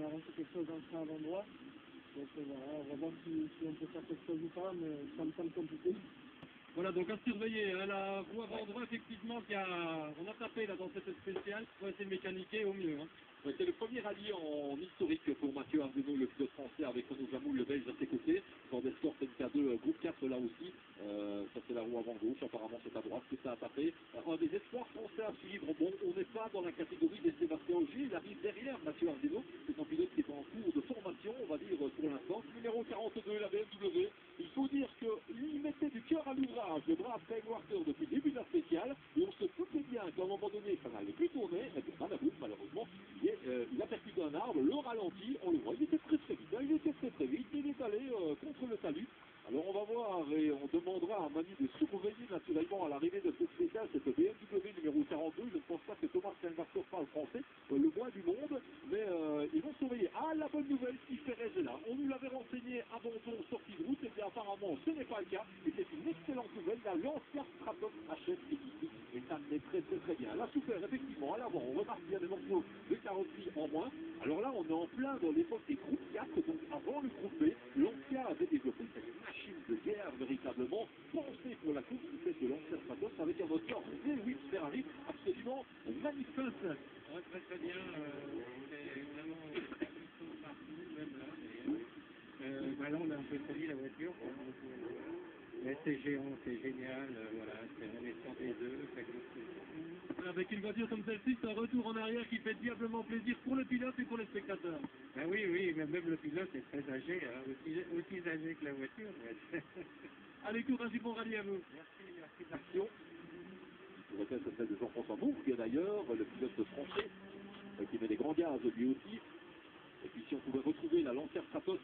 a arrangé quelque chose dans le train à l'endroit. Donc voilà, on va voir si on peut faire quelque chose ou pas, mais ça me semble compliqué. Voilà, donc à surveiller, hein, la roue avant droit, effectivement, on a tapé là dans cette spéciale pour essayer de mécaniquer au mieux. Hein. Ouais, c'est le premier rallye en historique pour Mathieu Ardenau, le pilote français, avec Renaud Jamoul, le belge à ses côtés. Ford Escort MK2 groupe 4 là aussi. Ça c'est la roue avant gauche, apparemment c'est à droite que ça a tapé. Un des espoirs français à suivre. Bon, on n'est pas dans la catégorie des Sébastien Ogier, il arrive derrière Mathieu Ardenau. C'est un pilote qui est en cours de formation, on va dire, pour l'instant. Numéro 42, la BMW. Il faut dire qu'il mettait du cœur à l'ouvrage, le brave Craig Walker, depuis le début de la spéciale, et on se doutait bien qu'à un moment donné, ça n'allait plus tourner, mais pas la route, malheureusement. Il a percuté un arbre, le ralenti, on le voit, il était très très vite, il était très très vite, il est allé contre le talus. Alors on va voir et on demandera à Manu de surveiller naturellement à l'arrivée de cette spéciale, cette BMW numéro 42. Je ne pense pas que Thomas Steinbarker parle français, le moins du monde, mais ils vont surveiller. Ah, la bonne nouvelle, Steve Perez est là. On nous l'avait renseigné avant son sortie de route, et bien apparemment ce n'est pas le cas, et c'est une excellente nouvelle. La Lancia Stratos HS ici, et ça est très très très bien. La souffert effectivement à l'avant, on remarque bien des morceaux de carrosserie en moins. Alors là, on est en plein dans l'époque des groupes 4, donc avant le groupe B, Lancia avait développé cette machine de guerre véritablement pensée pour la course, c'est de Lancia Stratos avec un moteur V8 Ferrari absolument magnifique. Ouais, très très bien, c'est vraiment partout, même là d'ailleurs. Bah là on a un peu trahi la voiture, quoi. Mais c'est géant, c'est génial, voilà, c'est la naissance des deux, ça glisse. Avec une voiture comme celle-ci, c'est un retour en arrière qui fait diablement plaisir pour le pilote et pour les spectateurs. Ben oui, oui, mais même le pilote est très âgé, hein, aussi âgé que la voiture. Allez, courage du bon rallye à vous. Merci d'action. Je répète celle de Jean-François Bourg, d'ailleurs, le pilote français, qui met des grands gaz lui aussi. Et puis si on pouvait retrouver la Lancia Stratos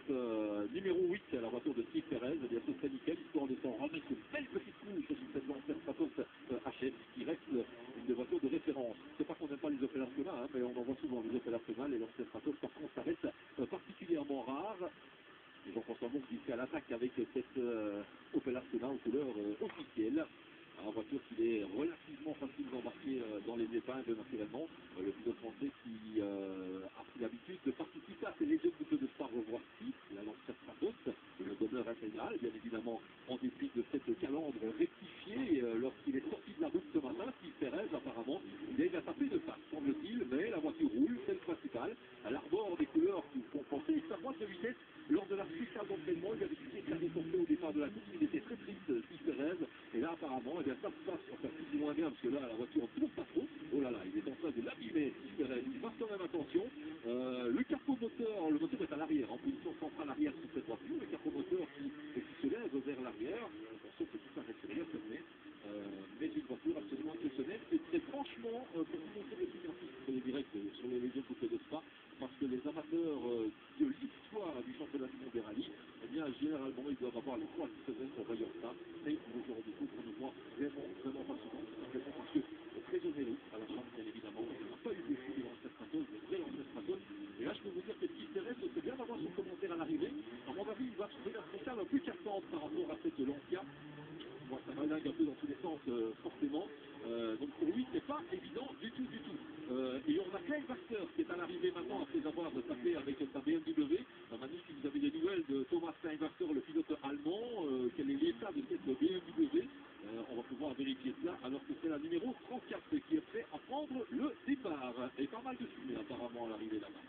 numéro 8, la voiture de Steve Perez, eh bien ce serait nickel, histoire de s'en remettre une belle petite couche sur cette Lancia Stratos HS, qui reste une voiture de référence. C'est pas qu'on n'aime pas les Opel Ascona, hein, mais on en voit souvent les Opel Ascona, les Lancia Stratos, par contre ça reste particulièrement rare. Et Jean-François Monk qui fait à l'attaque avec cette Opel Ascona aux couleurs officielles. En voiture qu'il est relativement facile d'embarquer dans les épingles naturellement. Le pilote français qui a pris l'habitude de participer à ces Legends de Spa revoir 6, la Lancia Stratos, le bonheur intégral, bien évidemment en dépit de cette calandre rectifiée lorsqu'il est sorti de la route ce matin. Steve Perez apparemment, il a tapé de face, semble-t-il, mais la voiture roule, c'est le principal. À l'arbor des couleurs qui font penser sa boîte de vitesse lors de la spéciale d'entraînement, il avait décidé de faire déporter au départ de la course, il était très triste, Steve Perez, et là apparemment, eh bien, ça se passe, enfin plus ou moins bien, parce que là, la voiture ne tourne pas trop. Oh là là, il est en train de l'abîmer, Steve Perez. Il fasse quand même attention. Le capot moteur, le moteur est à l'arrière, en position centrale arrière sur cette voiture. Le capot moteur qui se lève vers l'arrière. Attention que tout ça reste bien fermé. Mais une voiture absolument exceptionnelle. Et c'est franchement, pour vous montrer des trucs sur les directs, sur les Legends de Spa, parce que les amateurs de l'histoire du championnat du monde des rallyes, eh bien, généralement, ils doivent avoir les 3 semaines pour voyant ça. Et le jour du coup, on nous voit vraiment, vraiment pas souvent, simplement parce que très onéreux à la chambre, bien évidemment. On n'a pas eu de fou de Lancia Stratos, de vrai Lancia Stratos. Et là, je peux vous dire que Steve Perez, c'est bien d'avoir son commentaire à l'arrivée. À mon avis, il va trouver la spéciale un peu cassante par rapport à cette Lancia. Bon, ça m'alingue un peu dans tous les sens, forcément. Donc pour lui, c'est pas évident du tout, du tout. Et on a Craig Baxter qui est à l'arrivée maintenant après avoir tapé avec sa BMW. Manu, si vous avez des nouvelles de Thomas Steinbarker, le pilote allemand, quel est l'état de cette BMW, on va pouvoir vérifier cela, alors que c'est la numéro 34 qui est prêt à prendre le départ. Et pas mal de fumée apparemment à l'arrivée là-bas.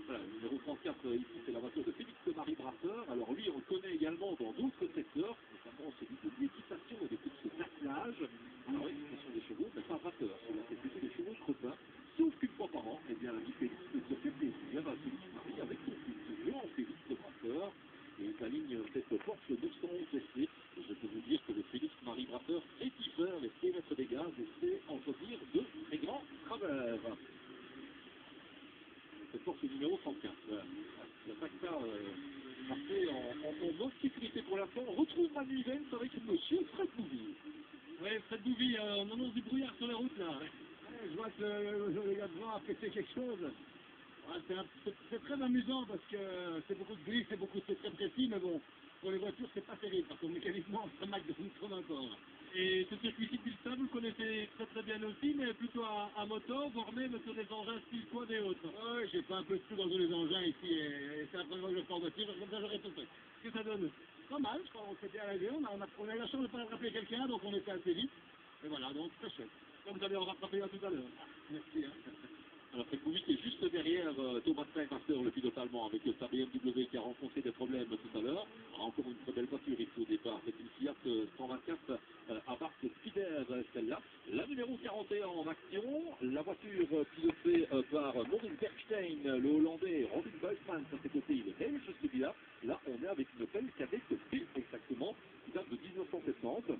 Voilà, le numéro 34, ici, c'est la voiture de Félix-Marie Brasseur. Alors lui, on le connaît également dans d'autres secteurs, notamment celui de l'équitation et des courses d'attelage. Alors, l'équitation des chevaux, mais pas Brasseur. Cela, c'est plutôt des chevaux crotins. Sauf qu'une fois par an, eh bien, l'ami Félix se fait plaisir à Félix-Marie avec son fils, Jean Félix Brasseur. Et il aligne cette Porsche 911 SC. Et je peux vous dire que le Félix-Marie Brasseur est hyper, et sait mettre des gaz et sait entretenir de très grands travers. C'est Porsche numéro 34. Voilà. La Facta parfait en mode sécurité pour l'instant. On retrouve Manu Evans avec monsieur Fred Bouville. Oui, Fred Bouville, on annonce du brouillard sur la route là. Ouais, je vois que le gars devant a pété quelque chose. C'est très amusant parce que c'est beaucoup de bruit, c'est très précis, mais bon, pour les voitures, c'est pas terrible, parce que mécaniquement, ça McDonald's trop encore. Et ce circuit-ci de Pilsen, vous le connaissez très très bien aussi, mais plutôt à moto, voire même sur des engins style quad et autres. Oui, j'ai fait un peu de tout dans les engins ici, et c'est la première fois que je sors de tir, comme ça j'aurais tout fait. Qu'est-ce que ça donne? Pas mal, je crois, on s'est bien arrivé, on a eu la chance de ne pas rattraper quelqu'un, donc on était assez vite. Et voilà, donc très chouette. Comme vous allez en rattraper un tout à l'heure. Merci. Hein. Alors Petkovic est juste derrière Thomas Kleinmaster, le pilote allemand, avec sa BMW qui a rencontré des problèmes tout à l'heure. Encore une très belle voiture ici au départ, c'est une Fiat 124 à marque Spider, celle-là. La numéro 41 en action, la voiture pilotée par Maurice Bergstein, le Hollandais, Robin Buisman, à ses côtés, il est belge celui-là. Là, on est avec une Opel Kadett B exactement, qui date de 1970.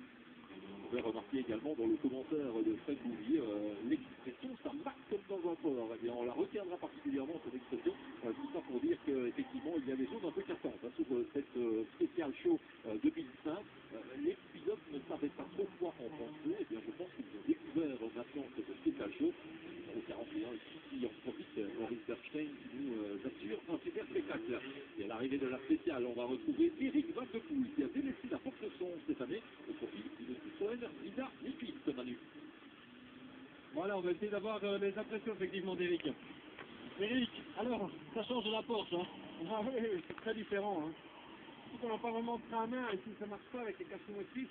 Vous pouvez remarquer également dans le commentaire de Fred Bouvier l'expression « ça marque comme dans un port ». Eh bien, on la retiendra particulièrement, cette expression, tout ça pour dire qu'effectivement, il y a des choses un peu cassantes sur cette spéciale show 2005. Les pilotes ne savaient pas trop quoi en penser. Eh bien, je pense qu'ils ont découvert maintenant cette spéciale show. Au 41, ici, qui en profite, Maurice Bergstein, qui nous assure un super spectacle. Et à l'arrivée de la spéciale, on va retrouver Eric Van de Poel, qui a délaissé la porte son cette année au profit d'une Citroën Vida Liquid, Manu. Voilà, on va essayer d'avoir les impressions effectivement d'Eric. Eric, alors, ça change de la Porsche, hein? Ah oui, c'est très différent. Hein. Surtout qu'on n'a pas vraiment de frein à main, et puis ça ne marche pas avec les castings motrices.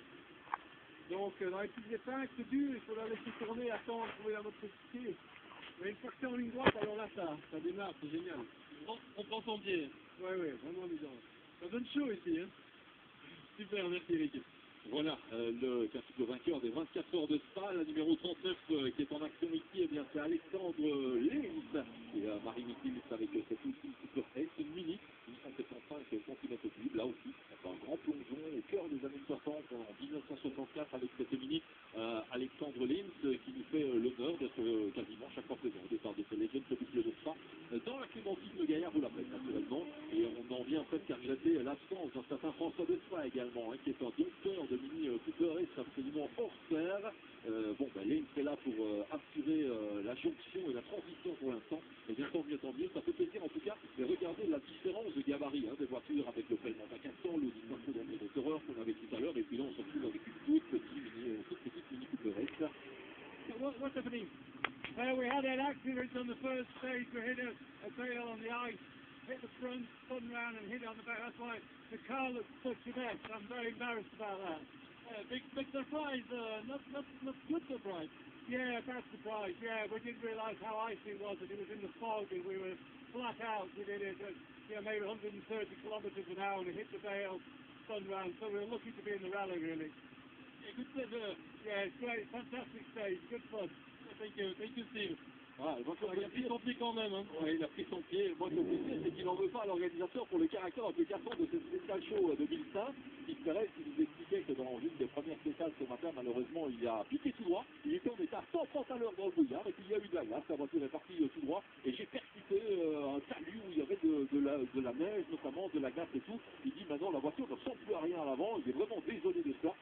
Donc dans les petites épingles, c'est dur, il faut la laisser tourner, attendre, trouver la motricité. Mais une fois que c'est en ligne droite, alors là, ça démarre, c'est génial. On prend son pied. Oui, oui, vraiment amusant. Ça donne chaud ici, hein? Super, merci Eric. Voilà, le vainqueur des 24 heures de Spa, la numéro 39 qui est en action ici, eh bien c'est Alexandre Lins et Marie Mikils avec cette ultime Super S, une Mini, 875 cm3, là aussi, un grand plongeon au cœur des années 60, en 1964 avec cette Mini, Alexandre Lins qui nous fait l'honneur d'être quasiment chaque fois présent au départ de ce Legend Club de Spa, dans la Clémentine de Gaillard vous l'appelle naturellement, et on en vient presque à regretter l'absence d'un certain François de Spa également, qui est un dompteur de Mini Cooper S absolument hors pair. Bon, ben Lane est là pour assurer la jonction et la transition pour l'instant. Et bien tant mieux, ça fait plaisir en tout cas de regarder la différence de gabarit des voitures avec le Belmont à 400, le 1900 dans les Motoreurs qu'on avait tout à l'heure, et puis là on se retrouve avec une toute petite Mini Cooper S. What's happening? We had an accident on the first stage. We hit a tail on the ice, hit the front, spun round and hit on the back. That's why the car looks such a mess. I'm very embarrassed about that. Big surprise, not good surprise. Yeah, bad surprise. Yeah, we didn't realise how icy it was, and it was in the fog, and we were flat out. We did it at maybe 130 kilometres an hour, and it hit the bale, spun round. So we were lucky to be in the rally, really. Yeah, good pleasure. Yeah, it's great, fantastic stage, good fun. Thank you, Steve. Voilà, Il a pris son pied quand même. Hein. Ouais, il a pris son pied. Moi, le plaisir, c'est qu'il n'en veut pas à l'organisateur pour le caractère un peu cassant de cette spéciale show 2005. Il paraît qu'il nous expliquait que dans une des premières spéciales ce matin, malheureusement, il a piqué tout droit. Il était en état 130 à l'heure dans le brouillard, et puis il y a eu de la glace. La voiture est partie tout droit, et j'ai percuté un talus où il y avait de la neige, notamment de la glace et tout. Il dit maintenant, la voiture ne ressemble plus à rien à l'avant. Il est vraiment désolé de ça.